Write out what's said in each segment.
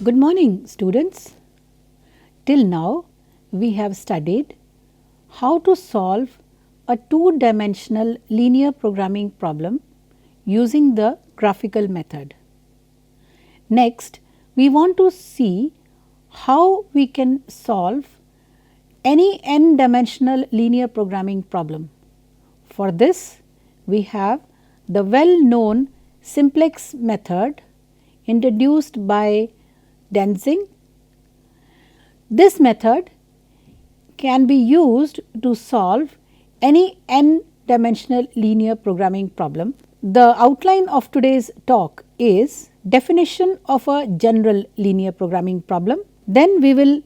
Good morning, students. Till now, we have studied how to solve a two-dimensional linear programming problem using the graphical method. Next, we want to see how we can solve any n-dimensional linear programming problem. For this, we have the well-known simplex method introduced by Denzing. This method can be used to solve any n-dimensional linear programming problem. The outline of today's talk is definition of a general linear programming problem. Then we will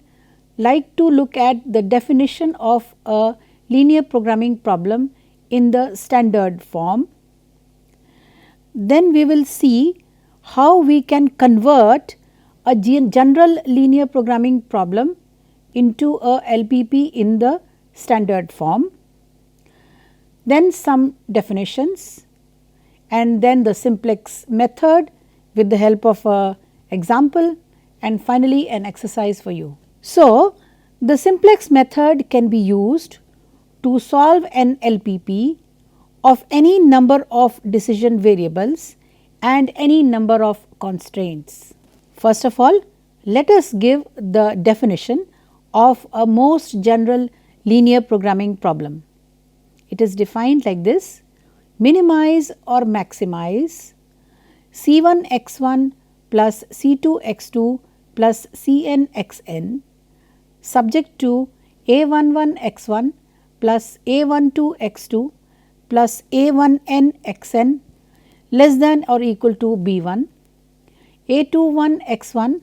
like to look at the definition of a linear programming problem in the standard form. Then we will see how we can convert a general linear programming problem into a LPP in the standard form. Then some definitions, and then the simplex method with the help of a example, and finally an exercise for you. So, the simplex method can be used to solve an LPP of any number of decision variables and any number of constraints. First of all, let us give the definition of a most general linear programming problem. It is defined like this: minimize or maximize C1 x1 plus C2 x2 plus Cn xn subject to A11 x1 plus A12 x2 plus A1n xn less than or equal to B1, A21 x1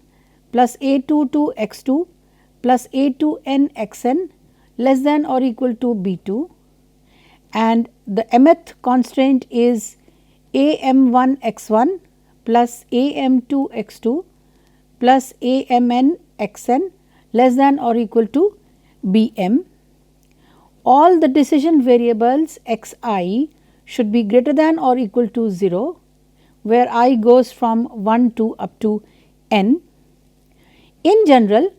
plus A22 x2 plus A2n xn less than or equal to B2, and the mth constraint is Am1 x1 plus Am2 x2 plus Amn xn less than or equal to Bm. All the decision variables xi should be greater than or equal to 0, where I goes from 1 to up to n. In general,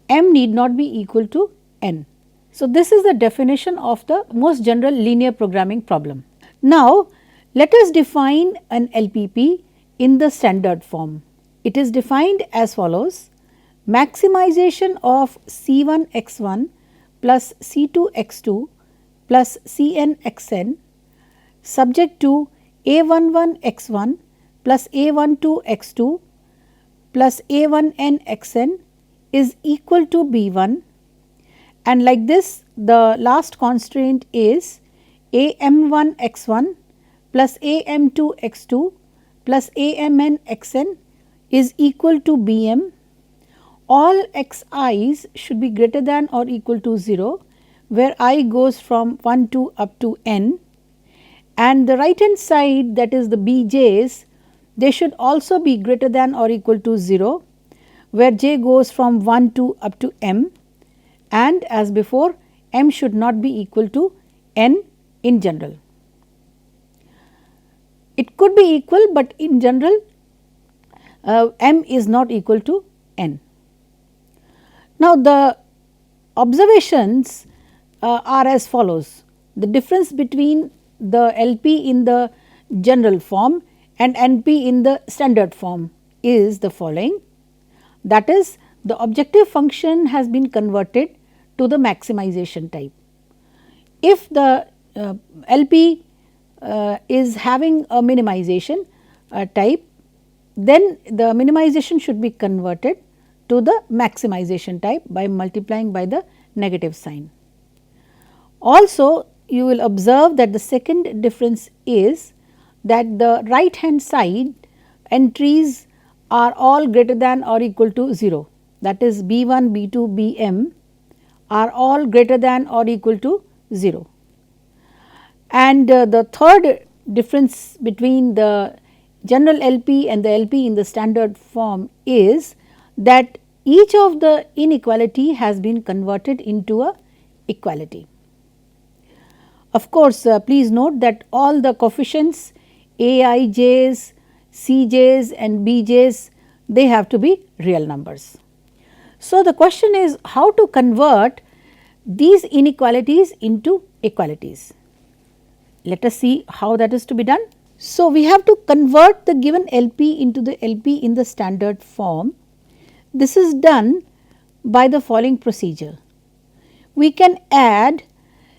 m need not be equal to n. So, this is the definition of the most general linear programming problem. Now, let us define an LPP in the standard form. It is defined as follows: maximization of C1 x1 plus C2 x2 plus Cn xn subject to A11 x1 plus A12 x2 plus A1n xn is equal to B1, and like this the last constraint is Am1 x1 plus Am2 x2 plus Amn xn is equal to Bm. All xi's should be greater than or equal to 0, where I goes from 1 to up to n, and the right hand side, that is the bj's, they should also be greater than or equal to 0, where j goes from 1 to up to m, and as before m should not be equal to n in general. It could be equal, but in general m is not equal to n. Now, the observations are as follows. The difference between the LP in the general form and NP in the standard form is the following, that is, the objective function has been converted to the maximization type. If the LP is having a minimization type, then the minimization should be converted to the maximization type by multiplying by the negative sign. Also, you will observe that the second difference is that the right hand side entries are all greater than or equal to 0, that is B1, B2, Bm are all greater than or equal to 0. And the third difference between the general LP and the LP in the standard form is that each of the inequality has been converted into a equality. Of course, please note that all the coefficients Aij's, Cj's and Bj's, they have to be real numbers. So, the question is how to convert these inequalities into equalities. Let us see how that is to be done. So, we have to convert the given LP into the LP in the standard form. This is done by the following procedure. We can add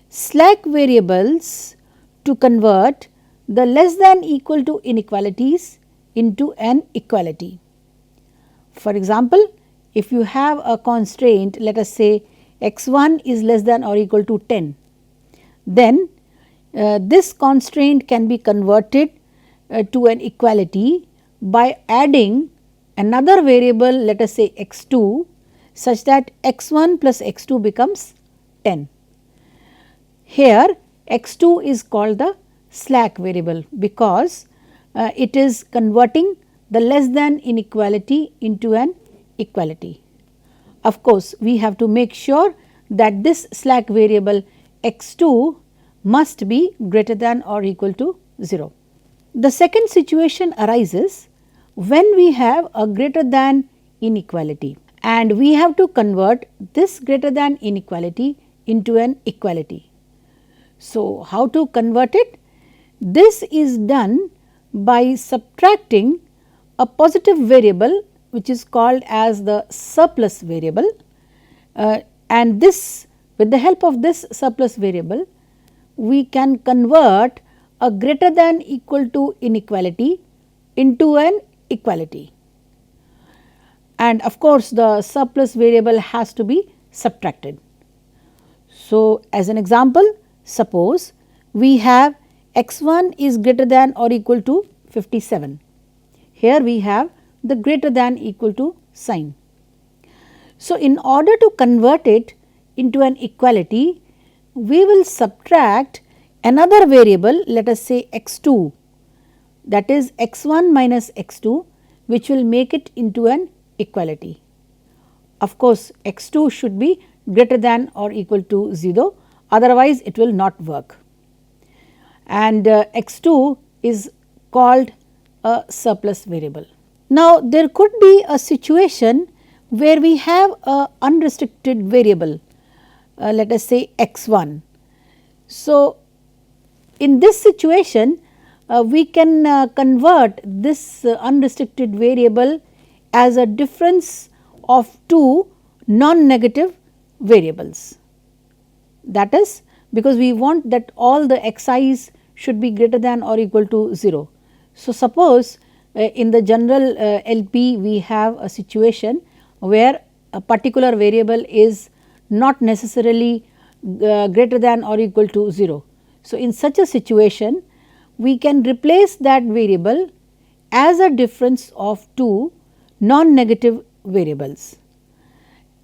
slack variables to convert the less than equal to inequalities into an equality. For example, if you have a constraint, let us say x1 is less than or equal to 10, then this constraint can be converted to an equality by adding another variable, let us say x2, such that x1 plus x2 becomes 10. Here x2 is called the slack variable because it is converting the less than inequality into an equality. Of course, we have to make sure that this slack variable x2 must be greater than or equal to 0. The second situation arises when we have a greater than inequality and we have to convert this greater than inequality into an equality. So, how to convert it? This is done by subtracting a positive variable which is called as the surplus variable, and this, with the help of this surplus variable, we can convert a greater than equal to inequality into an equality. And of course, the surplus variable has to be subtracted. So, as an example, suppose we have x1 is greater than or equal to 57. Here we have the greater than equal to sign. So, in order to convert it into an equality, we will subtract another variable, let us say x2, that is x1 minus x2, which will make it into an equality. Of course, x2 should be greater than or equal to 0, otherwise it will not work. And x2 is called a surplus variable. Now, there could be a situation where we have a unrestricted variable, let us say x1. So, in this situation we can convert this unrestricted variable as a difference of two non-negative variables. That is because we want that all the xi's should be greater than or equal to 0. So, suppose in the general LP we have a situation where a particular variable is not necessarily greater than or equal to 0. So, in such a situation we can replace that variable as a difference of two non-negative variables.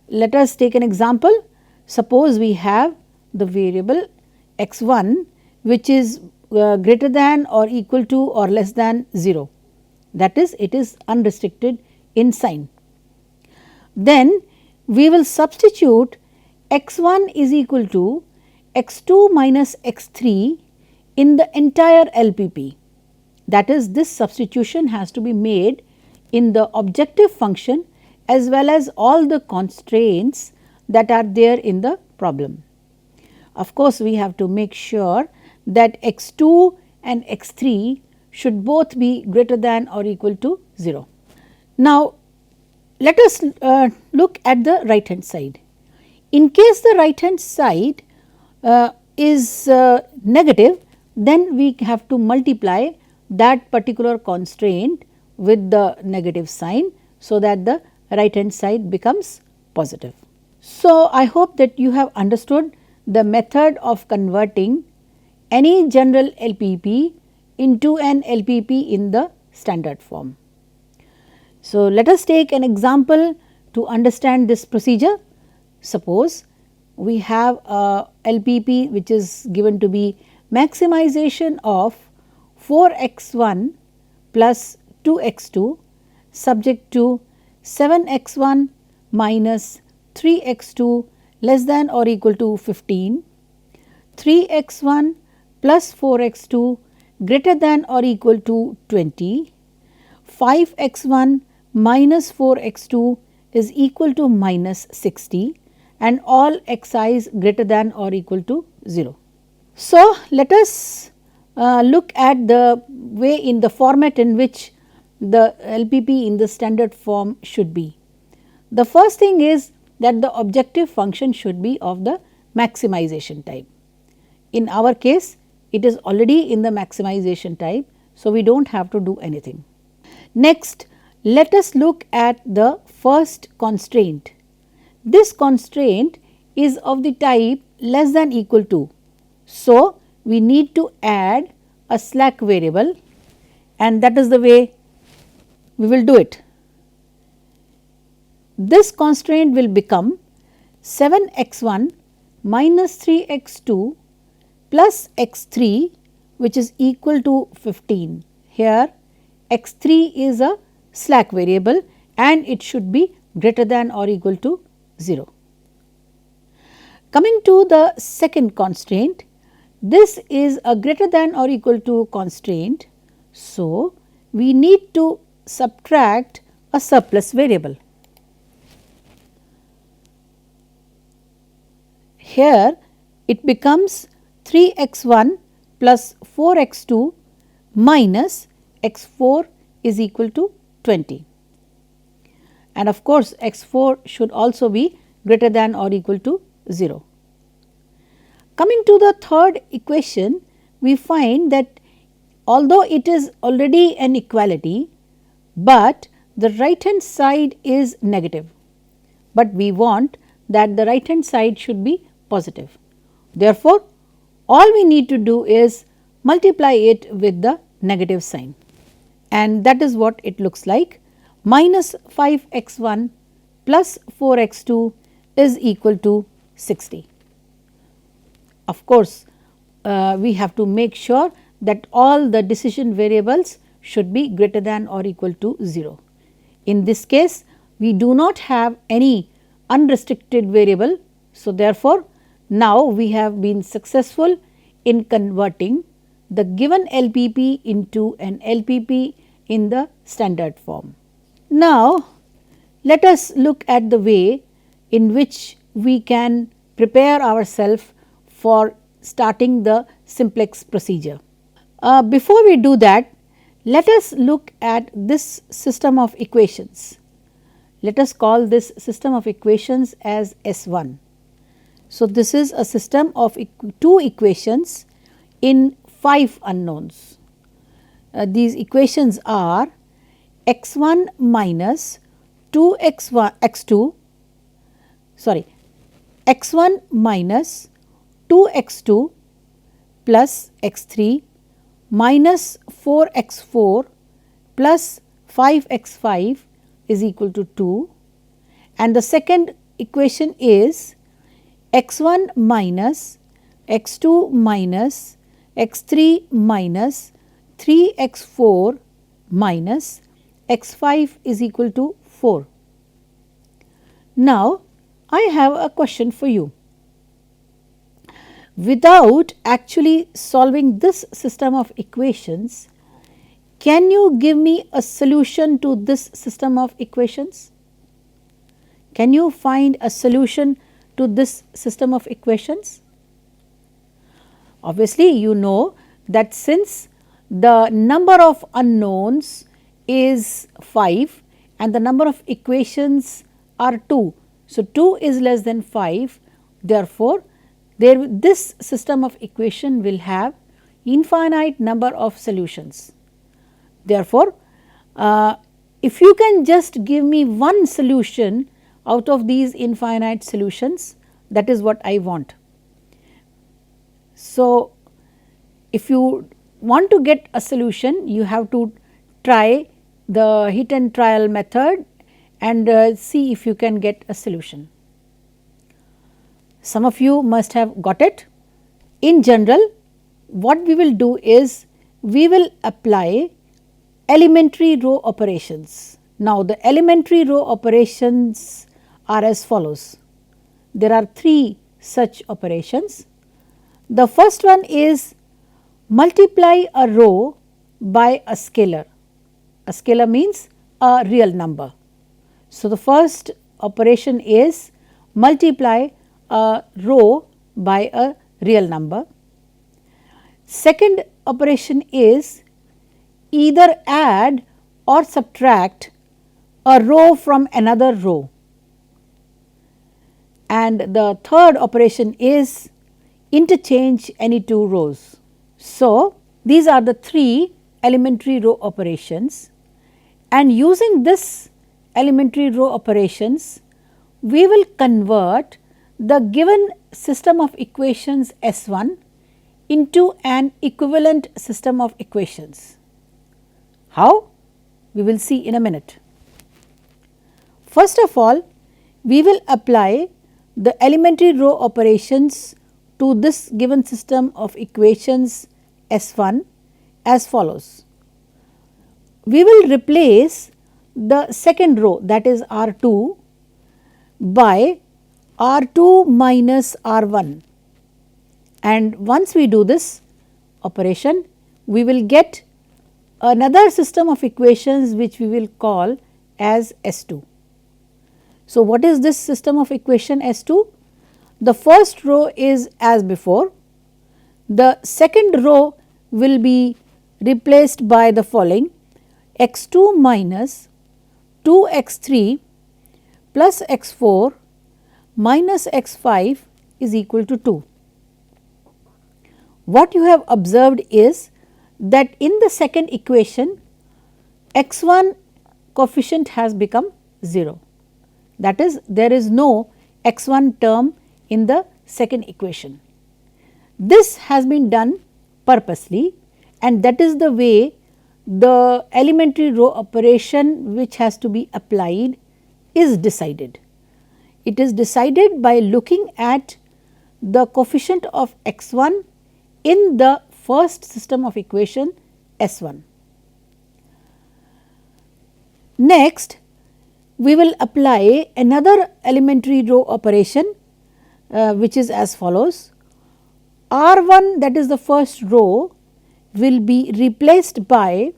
Let us take an example. Suppose we have the variable x1 which is greater than or equal to or less than 0, that is it is unrestricted in sign. Then we will substitute x1 is equal to x2 minus x3 in the entire LPP, that is this substitution has to be made in the objective function as well as all the constraints that are there in the problem. Of course, we have to make sure that x2 and x3 should both be greater than or equal to 0. Now, let us look at the right hand side. In case the right hand side is negative, then we have to multiply that particular constraint with the negative sign, so that the right hand side becomes positive. So, I hope that you have understood the method of converting any general LPP into an LPP in the standard form. So, let us take an example to understand this procedure. Suppose we have a LPP which is given to be maximization of 4x1 plus 2x2 subject to 7x1 minus 3x2 less than or equal to 15, 3x1 plus 4x2 greater than or equal to 20, 5x1 minus 4x2 is equal to minus 60 and all xi's greater than or equal to 0. So, let us look at the way in the format in which the LPP in the standard form should be. The first thing is that the objective function should be of the maximization type. In our case, it is already in the maximization type, so we do not have to do anything. Next, let us look at the first constraint. This constraint is of the type less than equal to. So, we need to add a slack variable, and that is the way we will do it. This constraint will become 7x1 minus 3x2 plus x3, which is equal to 15. Here x3 is a slack variable and it should be greater than or equal to 0. Coming to the second constraint, this is a greater than or equal to constraint. So, we need to subtract a surplus variable. Here it becomes 3x1 plus 4x2 minus x4 is equal to 20, and of course, x4 should also be greater than or equal to 0. Coming to the third equation, we find that although it is already an equality, but the right hand side is negative, but we want that the right hand side should be positive. Therefore, all we need to do is multiply it with the negative sign, and that is what it looks like. Minus 5x1 plus 4x2 is equal to 60. Of course, we have to make sure that all the decision variables should be greater than or equal to 0. In this case, we do not have any unrestricted variable. So, therefore, now we have been successful in converting the given LPP into an LPP in the standard form. Now, let us look at the way in which we can prepare ourselves for starting the simplex procedure. Before we do that, let us look at this system of equations. Let us call this system of equations as S1. So, this is a system of two equations in 5 unknowns. These equations are x1 minus 2x2 x1 minus 2x2 plus x3 minus 4x4 plus 5x5 is equal to 2, and the second equation is x1 minus x2 minus x3 minus 3x4 minus x5 is equal to 4. Now, I have a question for you. Without actually solving this system of equations, can you give me a solution to this system of equations? Can you find a solution to this system of equations? Obviously, you know that since the number of unknowns is 5 and the number of equations are 2. So, 2 is less than 5. Therefore, this system of equation will have infinite number of solutions. Therefore, if you can just give me one solution out of these infinite solutions, that is what I want. So, if you want to get a solution, you have to try the hit and trial method and see if you can get a solution. Some of you must have got it. In general, what we will do is we will apply elementary row operations. Now, the elementary row operations are as follows. There are 3 such operations. The first one is multiply a row by a scalar. A scalar means a real number. So, the first operation is multiply a row by a real number. Second operation is either add or subtract a row from another row, and the third operation is interchange any two rows. So, these are the three elementary row operations, and using this elementary row operations we will convert the given system of equations S1 into an equivalent system of equations. How? We will see in a minute. First of all, we will apply the elementary row operations to this given system of equations S1 as follows. We will replace the second row, that is R2, by R2 minus R1, and once we do this operation we will get another system of equations which we will call as S2. So, what is this system of equation S2? The first row is as before, the second row will be replaced by the following: x2 minus 2x3 plus x4 minus x5 is equal to 2. What you have observed is that in the second equation x1 coefficient has become 0, that is there is no x1 term in the second equation. This has been done purposely, and that is the way the elementary row operation which has to be applied is decided. It is decided by looking at the coefficient of x1 in the first system of equation S1. Next, we will apply another elementary row operation which is as follows: R1, that is the first row, will be replaced by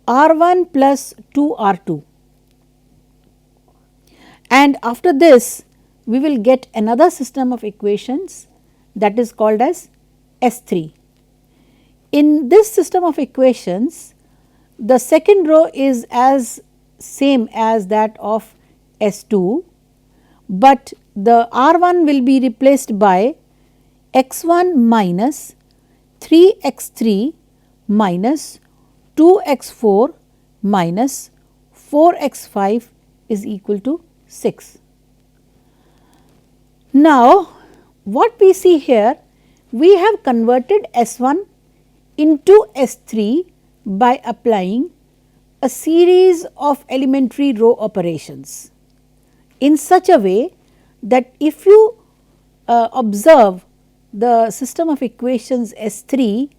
R1 plus 2R2, and after this we will get another system of equations that is called as S3. In this system of equations, the second row is as same as that of S2, but the R1 will be replaced by x1 minus 3x3 minus 2x4 minus 4x5 is equal to 6. Now, what we see here, we have converted S1 into S3 by applying a series of elementary row operations in such a way that if you observe the system of equations S3,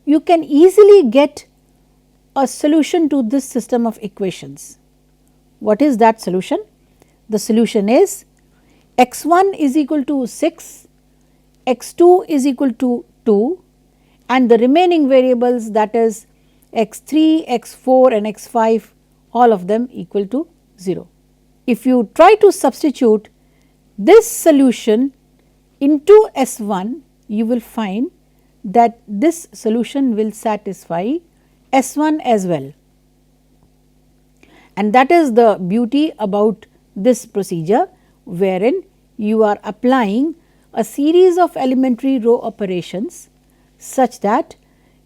you can easily get a solution to this system of equations. What is that solution? The solution is x1 is equal to 6, x2 is equal to 2, and the remaining variables, that is x3, x4 and x5, all of them equal to 0. If you try to substitute this solution into S1, you will find that this solution will satisfy S1 as well, and that is the beauty about this procedure, wherein you are applying a series of elementary row operations such that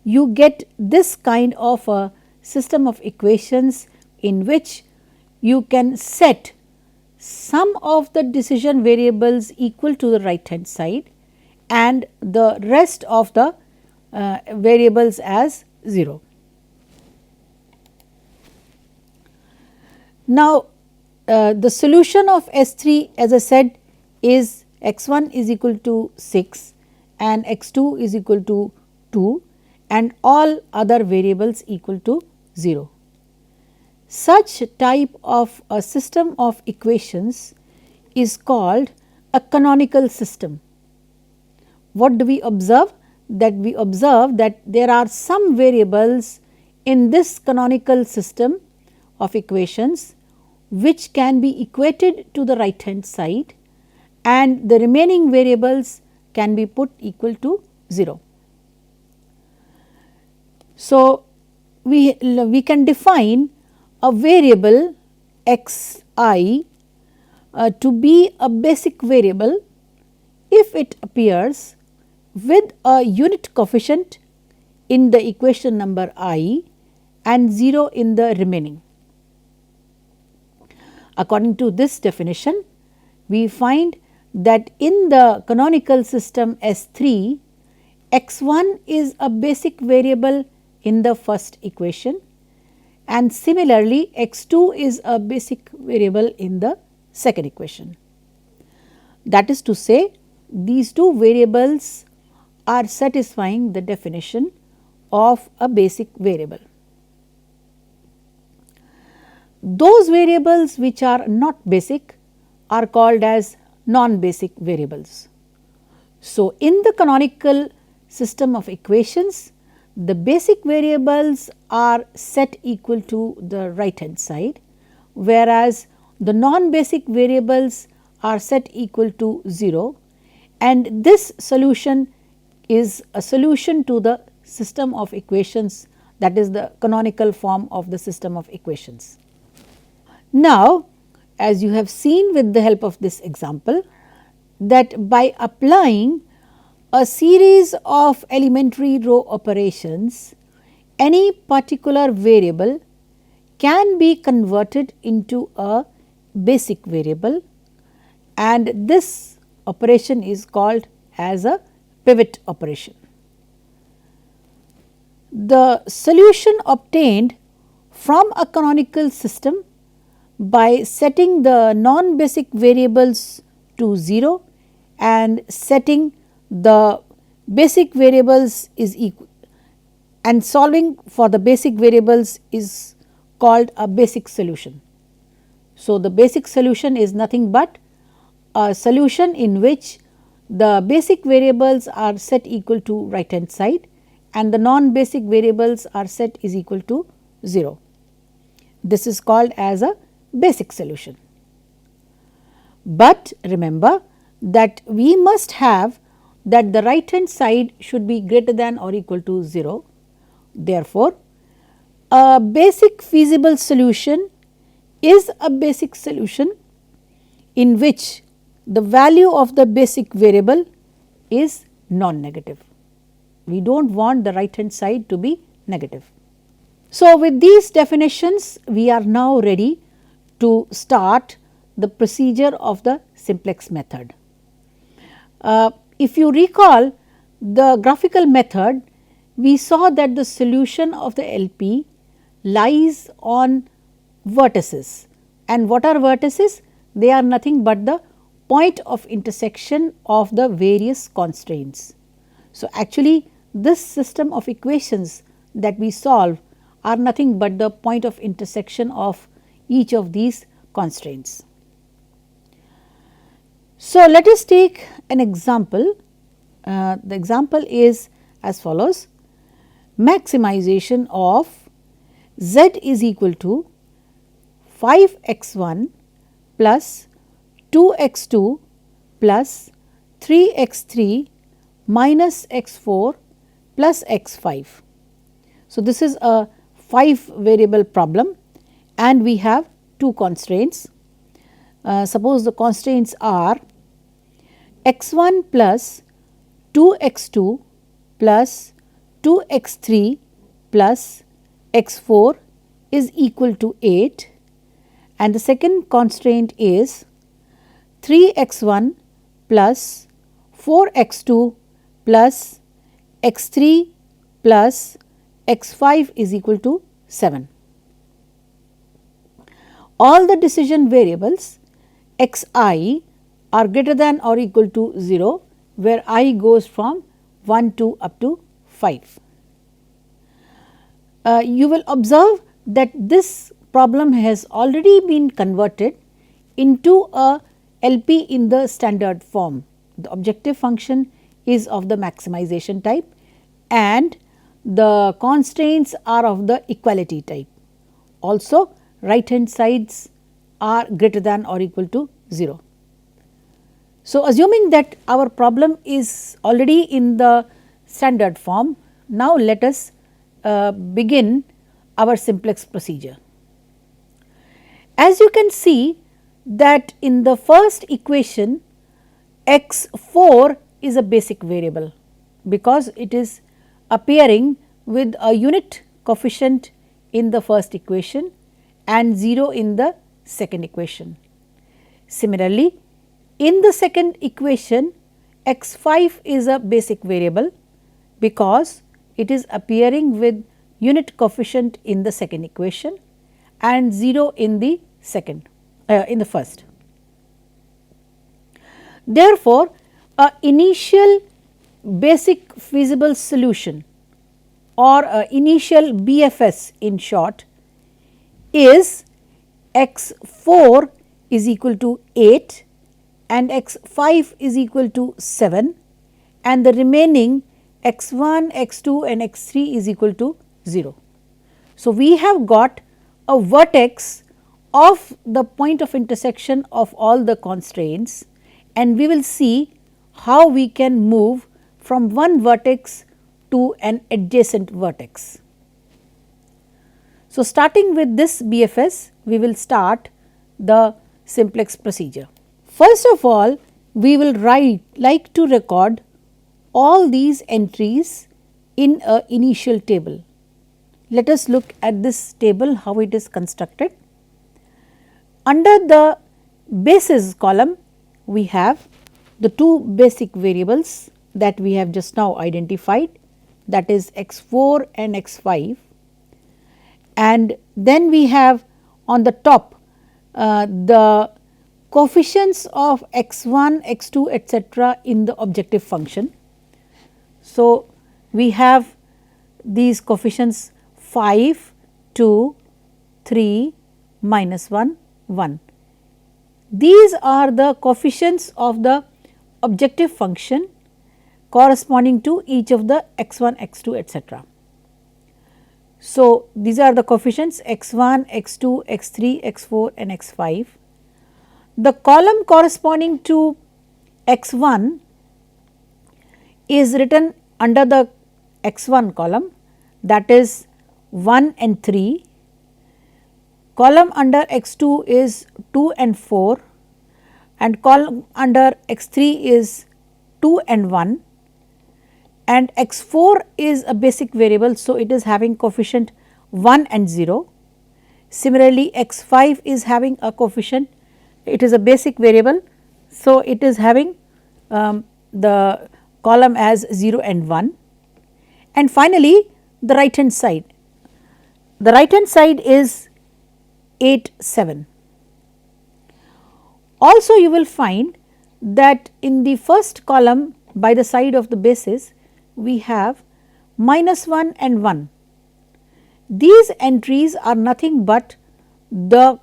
you get this kind of a system of equations in which you can set some of the decision variables equal to the right hand side and the rest of the variables as 0. Now, the solution of S3, as I said, is x1 is equal to 6 and x2 is equal to 2 and all other variables equal to 0. Such type of a system of equations is called a canonical system. What do we observe? That we observe that there are some variables in this canonical system of equations which can be equated to the right hand side, and the remaining variables can be put equal to 0. So, we can define a variable x I to be a basic variable if it appears with a unit coefficient in the equation number I and 0 in the remaining. According to this definition, we find that in the canonical system S3, x1 is a basic variable in the first equation, and similarly x2 is a basic variable in the second equation. That is to say, these two variables are satisfying the definition of a basic variable. Those variables which are not basic are called as non-basic variables. So, in the canonical system of equations, the basic variables are set equal to the right hand side, whereas the non-basic variables are set equal to 0, and this solution is a solution to the system of equations, that is the canonical form of the system of equations. Now, as you have seen with the help of this example, that by applying a series of elementary row operations, any particular variable can be converted into a basic variable, and this operation is called as a pivot operation. The solution obtained from a canonical system by setting the non-basic variables to 0 and setting the basic variables is equal, and solving for the basic variables is called a basic solution. So, the basic solution is nothing but a solution in which the basic variables are set equal to right hand side and the non-basic variables are set is equal to 0. This is called as a basic solution. But remember that we must have that the right hand side should be greater than or equal to 0. Therefore, a basic feasible solution is a basic solution in which the value of the basic variable is non-negative. We do not want the right hand side to be negative. So, with these definitions, we are now ready to start the procedure of the simplex method. If you recall the graphical method, we saw that the solution of the LP lies on vertices, and what are vertices? They are nothing but the point of intersection of the various constraints. So, actually this system of equations that we solve are nothing but the point of intersection of each of these constraints. So, let us take an example. The example is as follows: maximization of z is equal to 5x1 plus 2x2 plus 3x3 minus x4 plus x5. So, this is a 5 variable problem and we have 2 constraints. Suppose the constraints are x1 plus 2x2 plus 2x3 plus x4 is equal to 8, and the second constraint is 3x1 plus 4x2 plus x3 plus x5 is equal to 7. All the decision variables xi are greater than or equal to 0, where I goes from 1 to up to 5. You will observe that this problem has already been converted into a LP in the standard form. The objective function is of the maximization type and the constraints are of the equality type. Also, right hand sides are greater than or equal to 0. So, assuming that our problem is already in the standard form, now let us begin our simplex procedure. As you can see that in the first equation x4 is a basic variable because it is appearing with a unit coefficient in the first equation and 0 in the second equation. Similarly, in the second equation x5 is a basic variable because it is appearing with unit coefficient in the second equation and 0 in the first. Therefore, a initial basic feasible solution or initial BFS in short is x4 is equal to 8 and x5 is equal to 7 and the remaining x1, x2 and x3 is equal to 0. So, we have got a vertex of the point of intersection of all the constraints and we will see how we can move from one vertex to an adjacent vertex. So, starting with this BFS, we will start the simplex procedure. First of all, we will like to record all these entries in a initial table. Let us look at this table, how it is constructed. Under the basis column, we have the two basic variables that we have just now identified, that is x4 and x5, and then we have on the top the coefficients of x1, x2 etc. in the objective function. So, we have these coefficients 5, 2, 3, minus 1, 1. These are the coefficients of the objective function corresponding to each of the x1, x2 etc. So, these are the coefficients x1, x2, x3, x4 and x5. The column corresponding to x1 is written under the x1 column, that is 1 and 3. Column under x2 is 2 and 4 and column under x3 is 2 and 1 and x4 is a basic variable. So, it is having coefficient 1 and 0. Similarly, x5 is having a coefficient, it is a basic variable. So, it is having the column as 0 and 1. And finally, the right hand side. The right hand side is 8, 7. Also, you will find that in the first column by the side of the basis, we have minus 1 and 1. These entries are nothing but the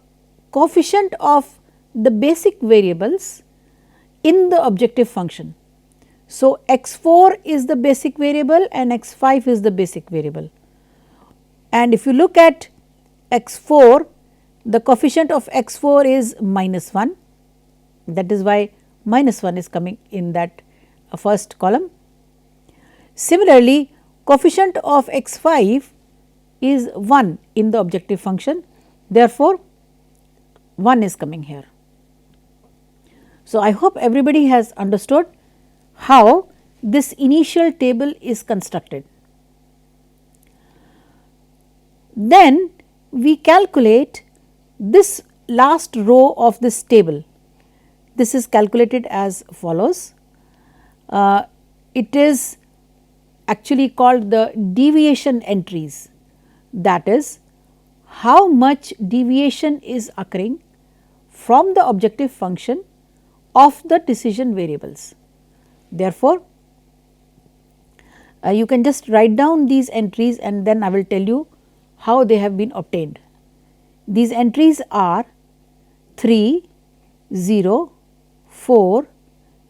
coefficient of the basic variables in the objective function. So, x4 is the basic variable and x5 is the basic variable. And if you look at x4, the coefficient of x4 is minus 1, that is why minus 1 is coming in that first column. Similarly, coefficient of x5 is 1 in the objective function, therefore, 1 is coming here. So, I hope everybody has understood how this initial table is constructed. Then we calculate this last row of this table. This is calculated as follows. It is actually called the deviation entries, that is how much deviation is occurring from the objective function of the decision variables. Therefore, you can just write down these entries and then I will tell you how they have been obtained. These entries are 3, 0, 4,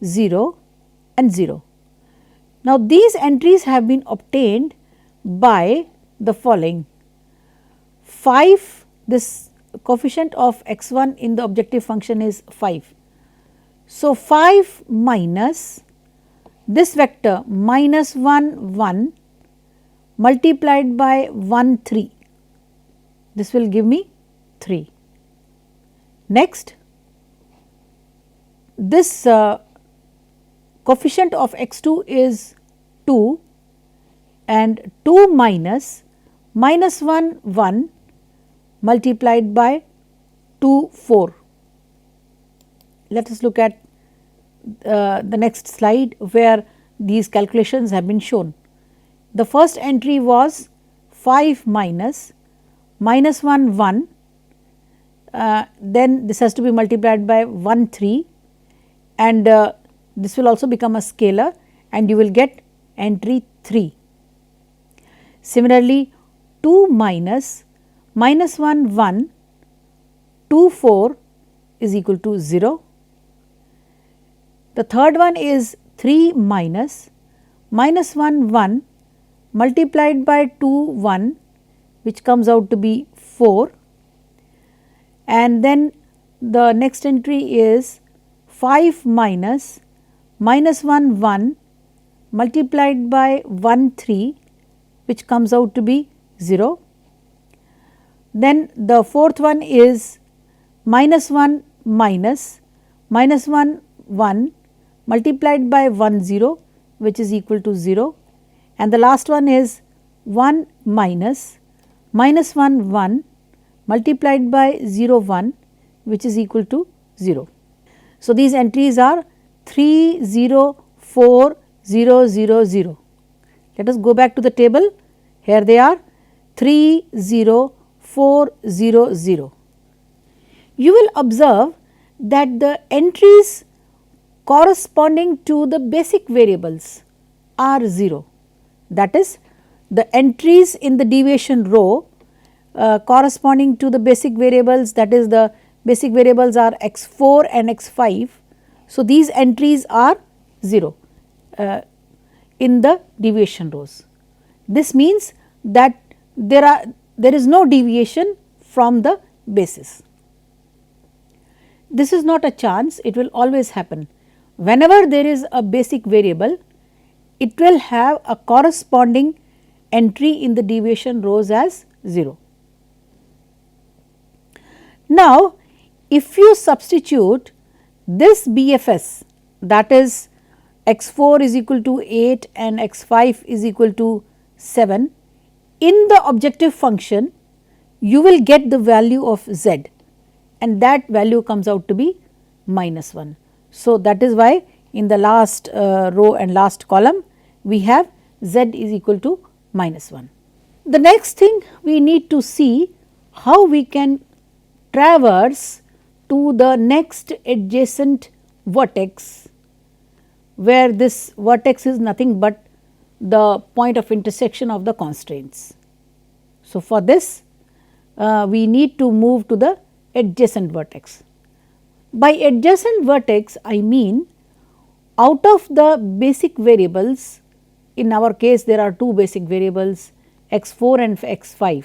0 and 0. Now, these entries have been obtained by the following: 5, this coefficient of x1 in the objective function is 5. So, 5 minus this vector minus 1 1 multiplied by 1 3, this will give me 3. Next, this coefficient of x2 is 2 and 2 minus 1 1 multiplied by 2 4. Let us look at the next slide where these calculations have been shown. The first entry was 5 minus 1 1, then this has to be multiplied by 1 3, and this will also become a scalar and you will get entry 3. Similarly, 2 minus 1 1 2 4 is equal to 0. The third one is 3 minus 1 1 multiplied by 2 1, which comes out to be 4, and then the next entry is 5 minus 1 1 multiplied by 1 3, which comes out to be 0. Then the fourth one is minus 1 minus 1 1 multiplied by 1 0, which is equal to 0, and the last one is 1 minus 1 1 multiplied by 0 1, which is equal to 0. So, these entries are 3 0 4 0 0 0. Let us go back to the table. Here they are 3 0 4 0 0. You will observe that the entries corresponding to the basic variables are 0. That is, the entries in the deviation row corresponding to the basic variables, that is, the basic variables are x4 and x5. So, these entries are 0 in the deviation rows. This means that there is no deviation from the basis. This is not a chance, it will always happen. Whenever there is a basic variable, it will have a corresponding entry in the deviation rows as 0. Now, if you substitute this BFS, that is x4 is equal to 8 and x5 is equal to 7 in the objective function, you will get the value of z, and that value comes out to be minus 1. So, that is why in the last row and last column we have z is equal to minus 1. The next thing we need to see how we can traverse to the next adjacent vertex, where this vertex is nothing but the point of intersection of the constraints. So, for this we need to move to the adjacent vertex. By adjacent vertex, I mean out of the basic variables, in our case there are two basic variables x4 and x5,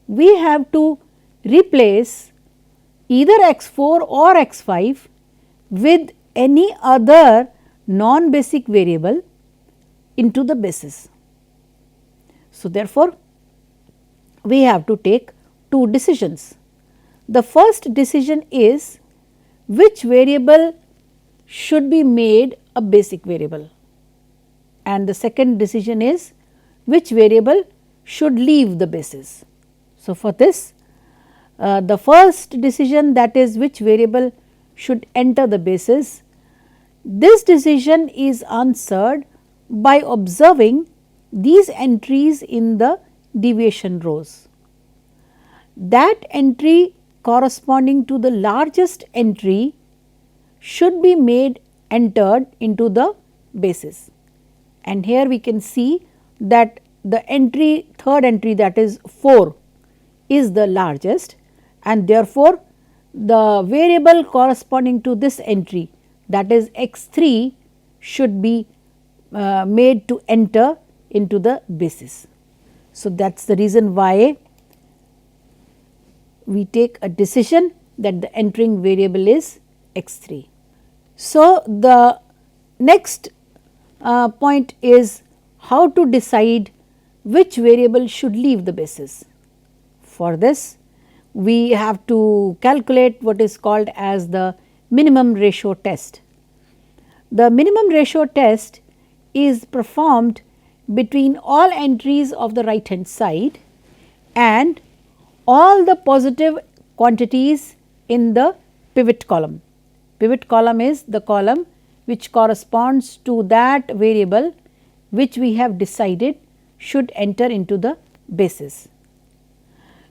we have to replace either x4 or x5 with any other non-basic variable into the basis. So, therefore, we have to take two decisions. The first decision is which variable should be made a basic variable, and the second decision is which variable should leave the basis. So, for this the first decision, that is which variable should enter the basis, this decision is answered by observing these entries in the deviation rows. That entry corresponding to the largest entry should be made entered into the basis, and here we can see that the entry, third entry, that is 4 is the largest, and therefore, the variable corresponding to this entry, that is x3, should be made to enter into the basis. So, that is the reason why we take a decision that the entering variable is x3. So, the next point is how to decide which variable should leave the basis. For this, we have to calculate what is called as the minimum ratio test. The minimum ratio test is performed between all entries of the right hand side and all the positive quantities in the pivot column. Pivot column is the column which corresponds to that variable which we have decided should enter into the basis.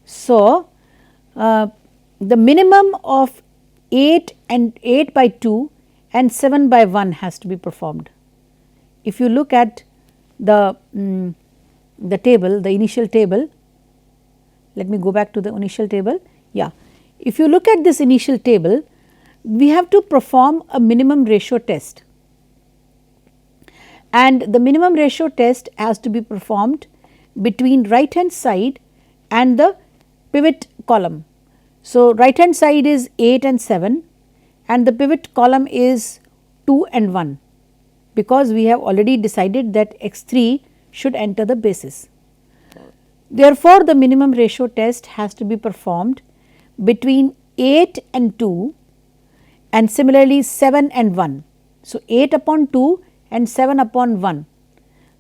So, the minimum of 8 and 8 by 2 and 7 by 1 has to be performed. If you look at the table, the initial table, let me go back to the initial table. Yeah, if you look at this initial table, we have to perform a minimum ratio test, and the minimum ratio test has to be performed between right hand side and the pivot column. So, right hand side is 8 and 7 and the pivot column is 2 and 1, because we have already decided that x3 should enter the basis. Therefore, the minimum ratio test has to be performed between 8 and 2 and similarly 7 and 1. So, 8 upon 2 and 7 upon 1.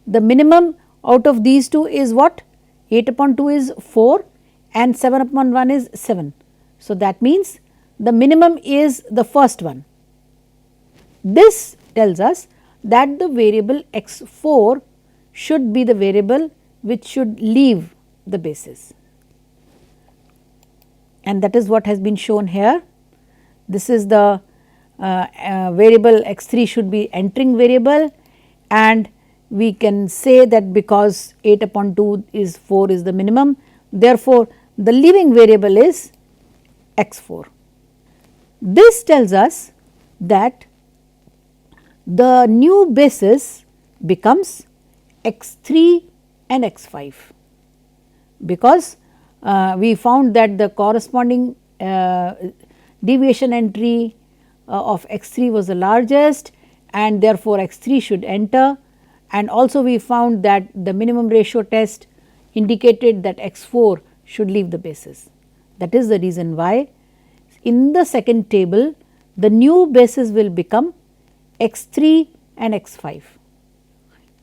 The minimum out of these two is what? 8 upon 2 is 4 and 7 upon 1 is 7. So, that means the minimum is the first one. This tells us that the variable x4 should be the variable which should leave the basis, and that is what has been shown here. This is the variable x3 should be entering variable, and we can say that because 8 upon 2 is 4 is the minimum, therefore, the leaving variable is x4. This tells us that the new basis becomes x3 and x5, because we found that the corresponding deviation entry of x3 was the largest, and therefore, x3 should enter, and also we found that the minimum ratio test indicated that x4 should leave the basis. That is the reason why in the second table the new basis will become x3 and x5.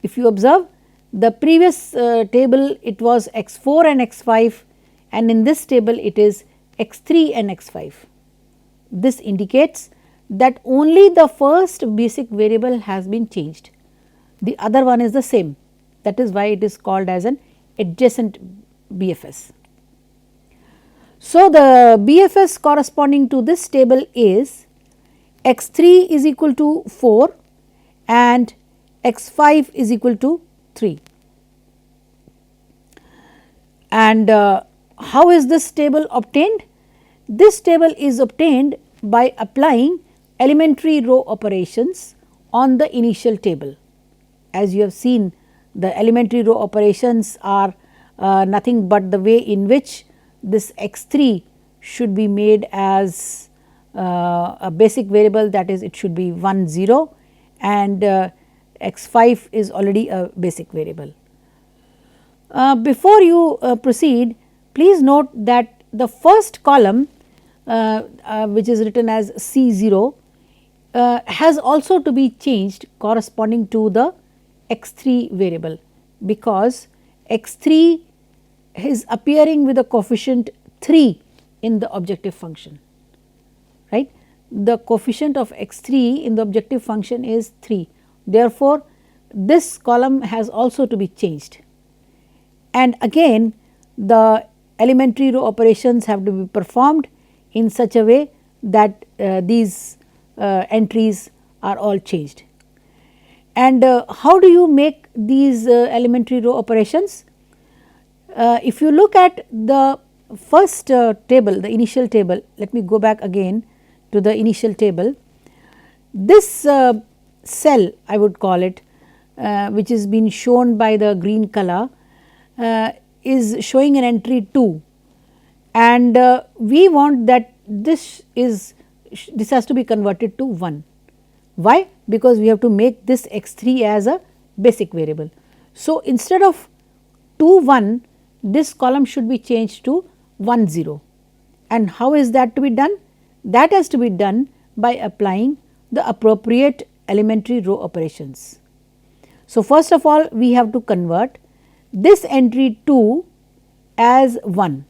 If you observe, the previous table it was x4 and x5, and in this table it is x3 and x5. This indicates that only the first basic variable has been changed, the other one is the same. That is why it is called as an adjacent BFS. So, the BFS corresponding to this table is x3 is equal to 4 and x5 is equal to 3. And how is this table obtained? This table is obtained by applying elementary row operations on the initial table. As you have seen, the elementary row operations are nothing but the way in which this x3 should be made as a basic variable, that is it should be 1 0, and x5 is already a basic variable. Before you proceed, please note that the first column which is written as C0 has also to be changed corresponding to the x3 variable, because x3 is appearing with a coefficient 3 in the objective function, right. The coefficient of x3 in the objective function is 3. Therefore, this column has also to be changed, and again the elementary row operations have to be performed in such a way that these entries are all changed. And how do you make these elementary row operations? If you look at the first table, the initial table, let me go back again to the initial table. This cell, I would call it, which is been shown by the green color, is showing an entry 2, and we want that this has to be converted to 1. Why? Because we have to make this x 3 as a basic variable. So, instead of 2 1, this column should be changed to 1 0. And how is that to be done? That has to be done by applying the appropriate elementary row operations. So, first of all we have to convert this entry 2 as 1,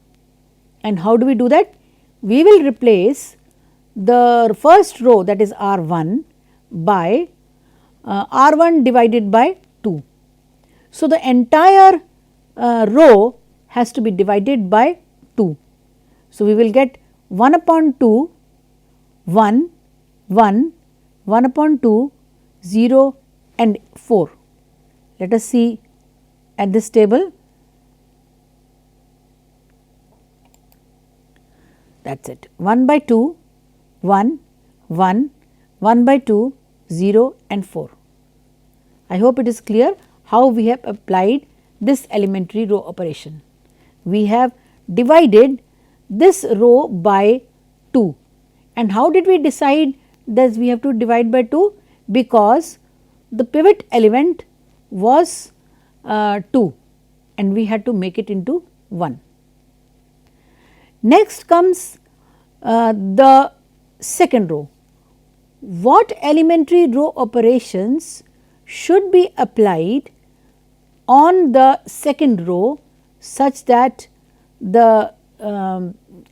and how do we do that? We will replace the first row, that is R 1, by R 1 divided by 2. So, the entire row has to be divided by 2. So, we will get 1 upon 2, 1, 1, 1 upon 2, 0 and 4. Let us see at this table. That is it, 1 by 2, 1, 1, 1 by 2, 0 and 4. I hope it is clear how we have applied this elementary row operation. We have divided this row by 2, and how did we decide that we have to divide by 2? Because the pivot element was 2 and we had to make it into 1. Next comes the second row. What elementary row operations should be applied on the second row such that the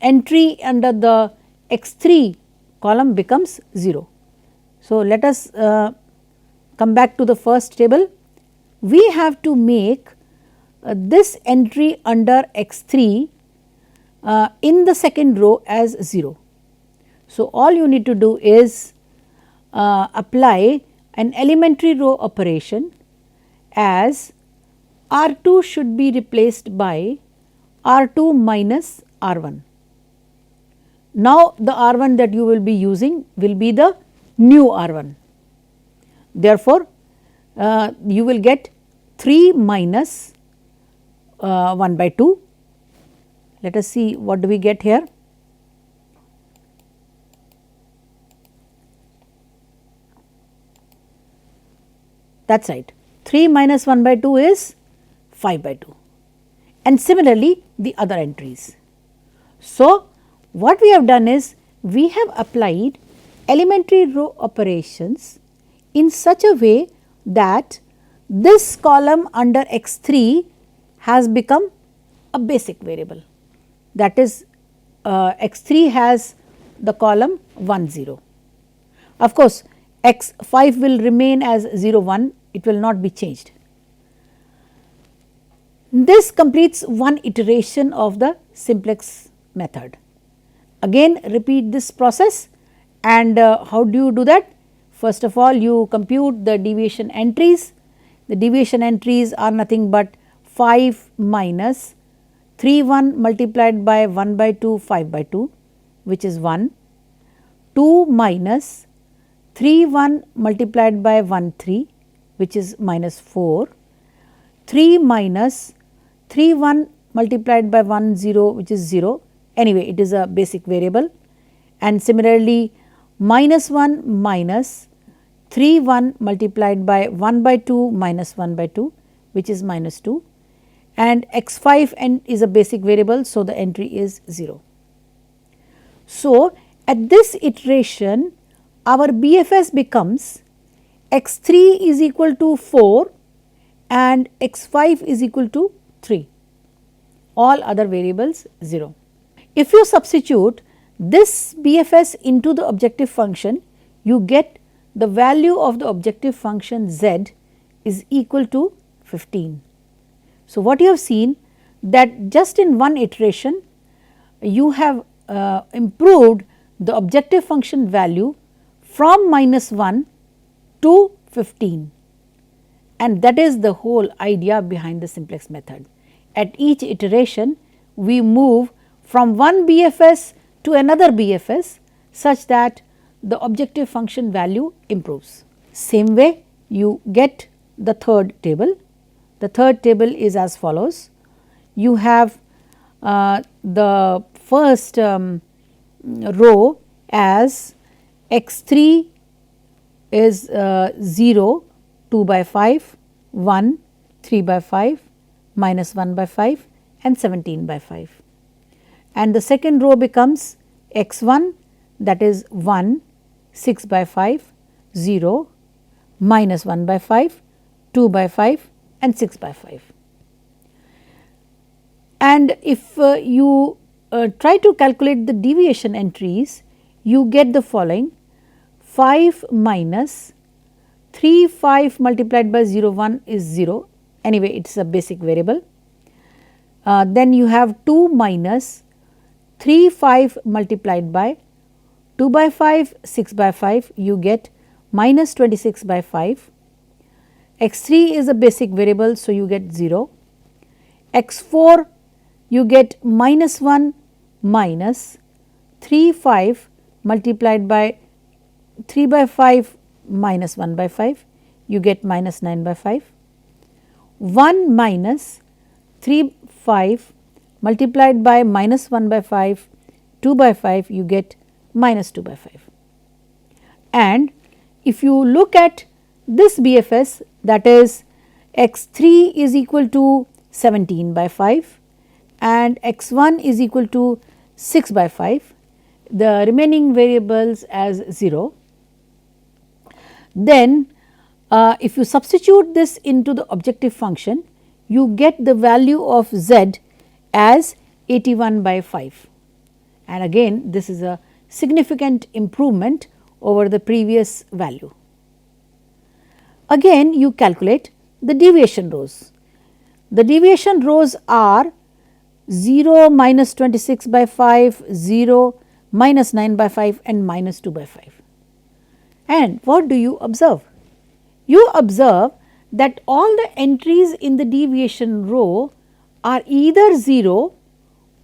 entry under the x 3 column becomes 0. So, let us come back to the first table. We have to make this entry under x 3 in the second row as 0. So, all you need to do is apply an elementary row operation as R 2 should be replaced by R 2 minus R 1. Now, the R 1 that you will be using will be the new R 1. Therefore, you will get 3 minus 1 by 2. Let us see what do we get here. That is right, 3 minus 1 by 2 is 5 by 2, and similarly the other entries. So, what we have done is we have applied elementary row operations in such a way that this column under x 3 has become a basic variable, that is x 3 has the column 1 0. Of course, x 5 will remain as 0 1, it will not be changed. This completes one iteration of the simplex method. Again repeat this process, and how do you do that? First of all, you compute the deviation entries. The deviation entries are nothing but 5 minus 3 1 multiplied by 1 by 2 5 by 2, which is 1, 2 minus 3 1 multiplied by 1 3, which is minus 4, 3 minus 3 1 multiplied by 1 0, which is 0. Anyway, it is a basic variable, and similarly minus 1 minus 3 1 multiplied by 1 by 2 minus 1 by 2, which is minus 2, and x 5 is a basic variable. So, the entry is 0. So, at this iteration our BFS becomes x 3 is equal to 4 and x 5 is equal to 3, all other variables 0. If you substitute this BFS into the objective function, you get the value of the objective function z is equal to 15. So, what you have seen that just in one iteration you have improved the objective function value from minus 1 to 15, and that is the whole idea behind the simplex method. At each iteration we move from one BFS to another BFS such that the objective function value improves. Same way you get the third table. The third table is as follows. You have the first row as x3 is 0, 2 by 5, 1, 3 by 5, minus 1 by 5 and 17 by 5. And the second row becomes x1, that is 1, 6 by 5, 0, minus 1 by 5, 2 by 5 and 6 by 5. And if you try to calculate the deviation entries, you get the following: 5 minus 3 5 multiplied by 0 1 is 0, anyway it is a basic variable. Then you have 2 minus 3 5 multiplied by 2 by 5 6 by 5, you get minus 26 by 5. x3 is a basic variable, so you get 0. x4 you get minus 1 minus 3 5 multiplied by 3 by 5 minus 1 by 5, you get minus 9 by 5. 1 minus 3 5 multiplied by minus 1 by 5, 2 by 5, you get minus 2 by 5. And if you look at this BFS, that is x3 is equal to 17 by 5 and x1 is equal to 6 by 5, the remaining variables as 0. Then if you substitute this into the objective function, you get the value of z as 81 by 5, and again this is a significant improvement over the previous value. Again you calculate the deviation rows. The deviation rows are 0, minus 26 by 5, 0, minus 9 by 5 and minus 2 by 5. And what do you observe? You observe that all the entries in the deviation row are either 0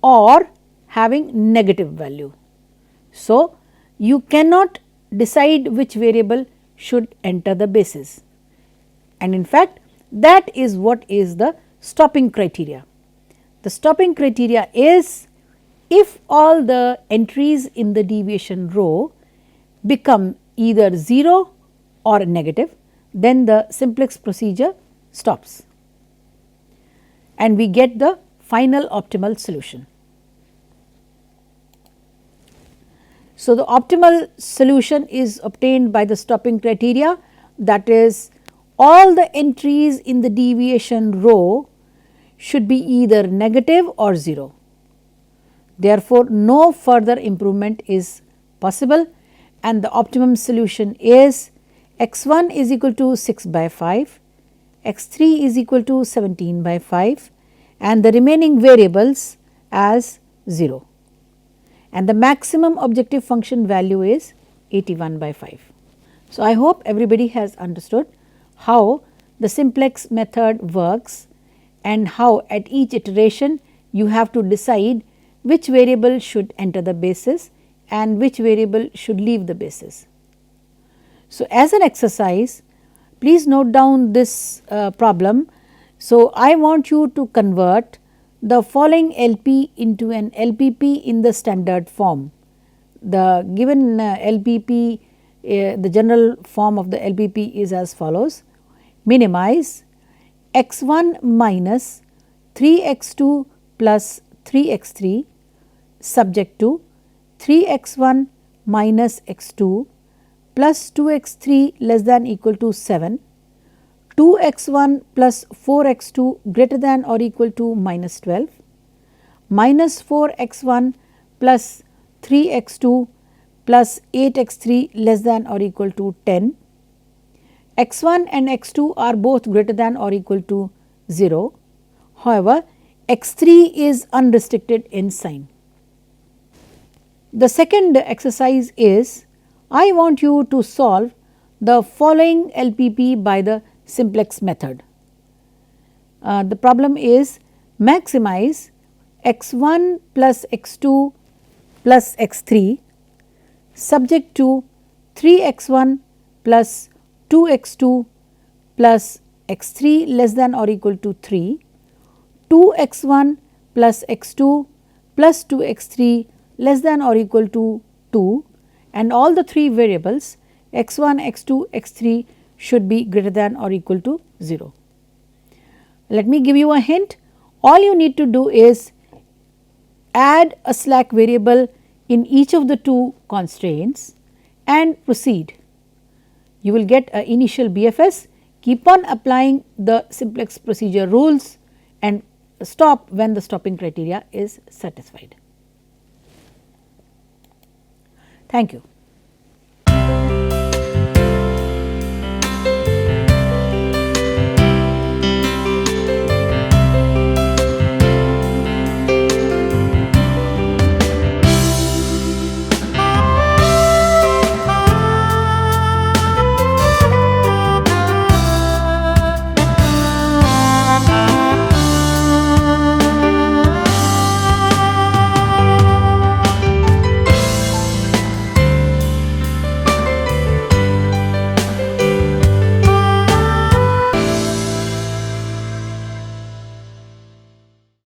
or having negative value. So, you cannot decide which variable should enter the basis, and in fact that is what is the stopping criteria. The stopping criteria is if all the entries in the deviation row become either 0 or negative, then the simplex procedure stops and we get the final optimal solution. So, the optimal solution is obtained by the stopping criteria, that is all the entries in the deviation row should be either negative or 0. Therefore, no further improvement is possible and the optimum solution is x1 is equal to 6 by 5, x3 is equal to 17 by 5 and the remaining variables as 0, and the maximum objective function value is 81 by 5. So, I hope everybody has understood how the simplex method works and how at each iteration you have to decide which variable should enter the basis and which variable should leave the basis. So, as an exercise, please note down this problem. So, I want you to convert the following LP into an LPP in the standard form. The given LPP, the general form of the LPP is as follows: minimize x1 minus 3x2 plus 3x3 subject to 3x1 minus x2 plus 2x3 less than equal to 7, 2x1 plus 4x2 greater than or equal to minus 12, minus 4x1 plus 3x2 plus 8x3 less than or equal to 10, x1 and x2 are both greater than or equal to 0. However, x3 is unrestricted in sign. The second exercise is, I want you to solve the following LPP by the simplex method. The problem is maximize x1 plus x2 plus x3 subject to 3x1 plus 2x2 plus x3 less than or equal to 3, 2x1 plus x2 plus 2 x 3 less than or equal to 2, and all the 3 variables x 1, x 2, x 3 should be greater than or equal to 0. Let me give you a hint. All you need to do is add a slack variable in each of the 2 constraints and proceed. You will get an initial BFS, keep on applying the simplex procedure rules and stop when the stopping criteria is satisfied. Thank you.